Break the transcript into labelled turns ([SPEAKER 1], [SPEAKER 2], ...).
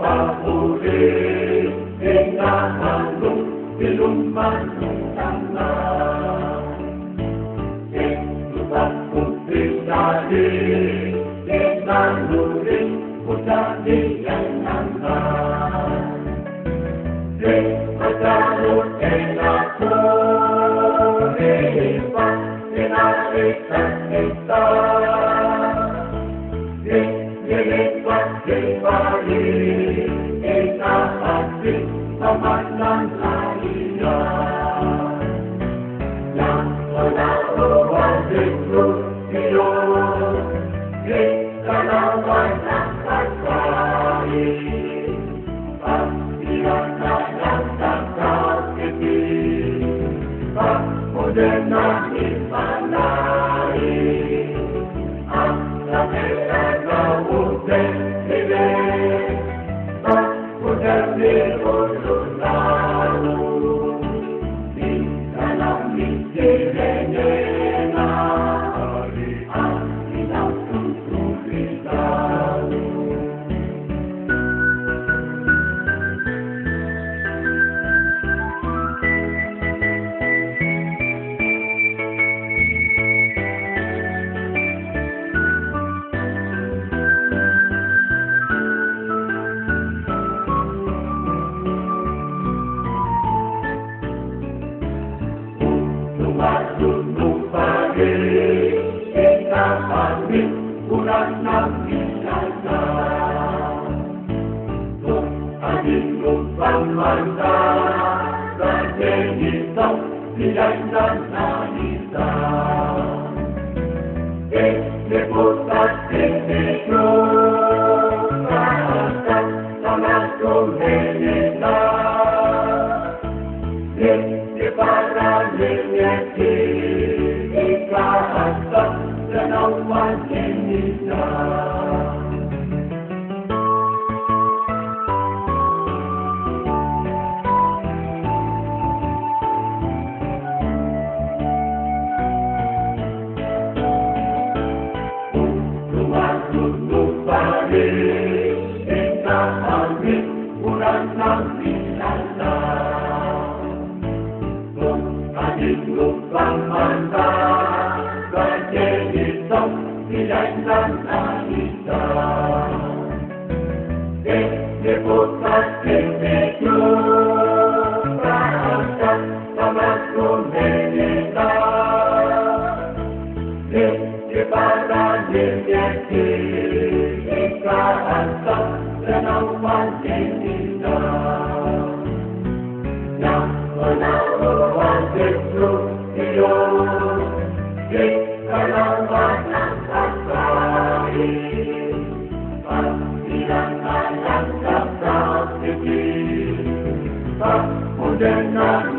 [SPEAKER 1] Pahuli inahalong iluman sana. Ito sa puting dali, inalurin mudali ang naman. Di pagkarot ako, iba, inalitan kita. Di nilipat kibali, inaasik naman ng lahiyan. Yang malawang dito, iyon, di kalawan ang pagkain. Pagkilan na ng pagkakiti, pagmulan na ipanain. Ang nakita na ulit nilin, pagmulan ni Ulunaro. Di ka lang itinenena, ang inang tutulitan. Marunong pa rin, ikapamit, ulan ng inasa. Kung aling pamanda, sa genitang sila'y nananisa. Eklepot at eklepro, kaasap sa masomenita. Para linyati, ikaasap sa nawan kinita. Tumasunod pa rin, ikapamit, ulan ng pinasa. Lupang manda, ganyan sila'y nananisa. Eklepot at eklepro, kaasap sa masomenita. Para linyati, ikaasap sa nawan kinita. Yang malawang dito, iyon, di kalawan ang pagkain. Pagkilan na lang sa kakiti, pagmulan na